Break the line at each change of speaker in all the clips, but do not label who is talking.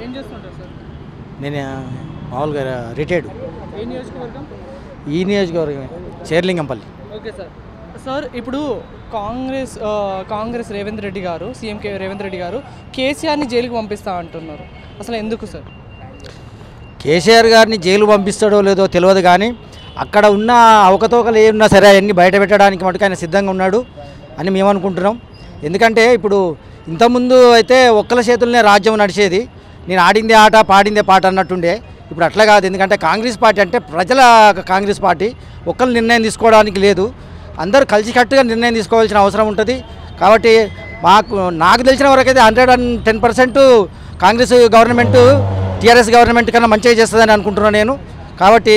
ఏం చేస్తుంటారు సార్?
నేను మామూలుగా రిటైర్డ్.
ఏ నియోజకవర్గం?
ఈ నియోజకవర్గం చేర్లింగంపల్లి.
Okay sir. సార్ ఇప్పుడు కాంగ్రెస్ రేవంత్ రెడ్డి గారు, సీఎం రేవంత్ రెడ్డి గారు కేసీఆర్ని జైలుకి పంపిస్తా అంటున్నారు. అసలు ఎందుకు సార్?
కేసీఆర్ గారిని జైలు పంపిస్తాడో లేదో తెలియదు, కానీ అక్కడ ఉన్న అవకతవకలు ఏమున్నా సరే అవన్నీ బయట పెట్టడానికి మటుకు ఆయన సిద్ధంగా ఉన్నాడు అని మేము అనుకుంటున్నాం. ఎందుకంటే ఇప్పుడు ఇంతకుముందు అయితే ఒక్కల చేతులనే రాజ్యం నడిచేది, నేను ఆడిందే ఆట పాడిందే పాట అన్నట్టుండే. ఇప్పుడు అట్లా కాదు. ఎందుకంటే కాంగ్రెస్ పార్టీ అంటే ప్రజల కాంగ్రెస్ పార్టీ, ఒక్కరు నిర్ణయం తీసుకోవడానికి లేదు, అందరూ కలిసికట్టుగా నిర్ణయం తీసుకోవాల్సిన అవసరం ఉంటుంది. కాబట్టి నాకు తెలిసిన వరకైతే 110% కాంగ్రెస్ గవర్నమెంట్ టీఆర్ఎస్ గవర్నమెంట్ కన్నా మంచిగా చేస్తుందని అనుకుంటున్నాను నేను. కాబట్టి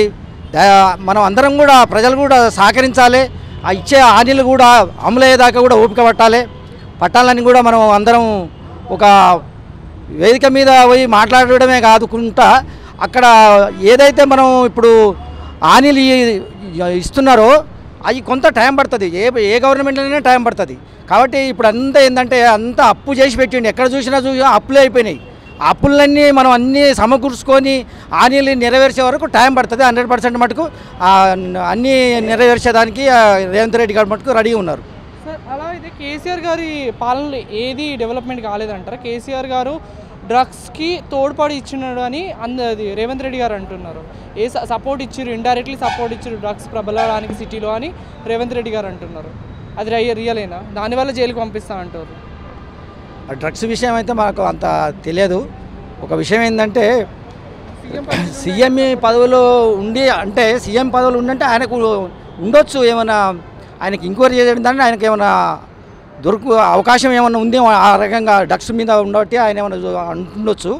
మనం అందరం కూడా ప్రజలు కూడా సహకరించాలి, ఆ ఇచ్చే హామీలు కూడా అమలయ్యేదాకా కూడా ఓపిక పట్టాలని కూడా మనం అందరం ఒక వేదిక మీద పోయి మాట్లాడడమే కాదుకుంటా అక్కడ ఏదైతే మనం ఇప్పుడు హామీలు ఇస్తున్నారో అవి కొంత టైం పడుతుంది, ఏ గవర్నమెంట్లోనే టైం పడుతుంది. కాబట్టి ఇప్పుడు అంతా ఏంటంటే అంతా అప్పు చేసి పెట్టిండి, ఎక్కడ చూసినా అప్పులే అయిపోయినాయి. ఆ అప్పులన్నీ మనం అన్నీ సమకూర్చుకొని హామీలు నెరవేర్చే వరకు టైం పడుతుంది. 100% మటుకు అన్నీ నెరవేర్చేదానికి రేవంత్ రెడ్డి గారు మటుకు రెడీ ఉన్నారు.
సార్ అలా అయితే కేసీఆర్ గారి పాలనలో ఏది డెవలప్మెంట్ కాలేదంటారా? కేసీఆర్ గారు డ్రగ్స్కి తోడ్పడి ఇచ్చినాడు అని అది రేవంత్ రెడ్డి గారు అంటున్నారు. సపోర్ట్ ఇచ్చారు, ఇండైరెక్ట్లీ సపోర్ట్ ఇచ్చారు డ్రగ్స్ ప్రబలడానికి సిటీలో అని రేవంత్ రెడ్డి గారు అంటున్నారు. అది రియలేనా? దానివల్ల జైలుకి పంపిస్తా అంటారు.
ఆ డ్రగ్స్ విషయం అయితే మాకు అంత తెలియదు. ఒక విషయం ఏంటంటే సీఎం పదవిలో ఉండి అంటే సీఎం పదవులు ఉండంటే ఆయనకు ఉండొచ్చు, ఏమైనా ఆయనకి ఎంక్వైరీ చేయడం దాన్ని ఆయనకి ఏమైనా అవకాశం ఏమైనా ఉంది ఆ రకంగా డ్రగ్స్ మీద ఉండబట్టి ఆయన ఏమైనా అంటుండొచ్చు.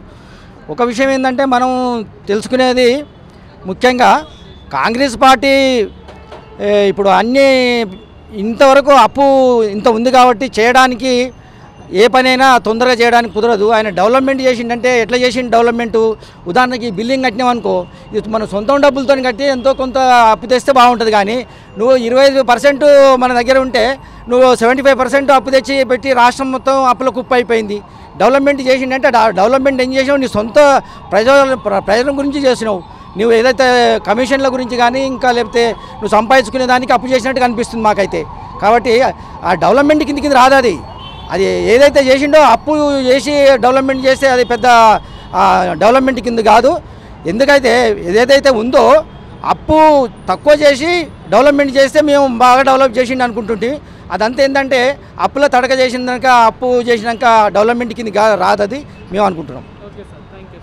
ఒక విషయం ఏంటంటే మనం తెలుసుకునేది ముఖ్యంగా కాంగ్రెస్ పార్టీ ఇప్పుడు అన్నీ ఇంతవరకు అప్పు ఇంత ఉంది కాబట్టి చేయడానికి ఏ పనైనా తొందరగా చేయడానికి కుదరదు. ఆయన డెవలప్మెంట్ చేసిండంటే ఎట్లా చేసిండు డెవలప్మెంటు? ఉదాహరణకి బిల్డింగ్ కట్టినామనుకో, ఇది మన సొంతం డబ్బులతో కట్టి ఎంతో కొంత అప్పు తెస్తే బాగుంటుంది. కానీ నువ్వు 25% మన దగ్గర ఉంటే నువ్వు 75% అప్పు తెచ్చి పెట్టి రాష్ట్రం మొత్తం అప్పుల కుప్ప అయిపోయింది. డెవలప్మెంట్ చేసిండంటే డెవలప్మెంట్ ఏం చేసినావు? నీ సొంత ప్రజల గురించి చేసినావు. నువ్వు ఏదైతే కమిషన్ల గురించి కానీ ఇంకా లేకపోతే నువ్వు సంపాదించుకునే దానికి అప్పు చేసినట్టు కనిపిస్తుంది మాకైతే. కాబట్టి ఆ డెవలప్మెంట్ కింద రాదు. అది ఏదైతే చేసిండో అప్పు చేసి డెవలప్మెంట్ చేస్తే అది పెద్ద డెవలప్మెంట్ కింద కాదు. ఎందుకైతే ఏదైతే ఉందో అప్పు తక్కువ చేసి డెవలప్మెంట్ చేస్తే మేము బాగా డెవలప్ చేసిండు అనుకుంటుంటే, అదంతా ఏంటంటే అప్పుల తడక చేసినాక అప్పు చేసినాక డెవలప్మెంట్ కింద రాదు, అది మేము అనుకుంటున్నాం.
Okay sir, thank you.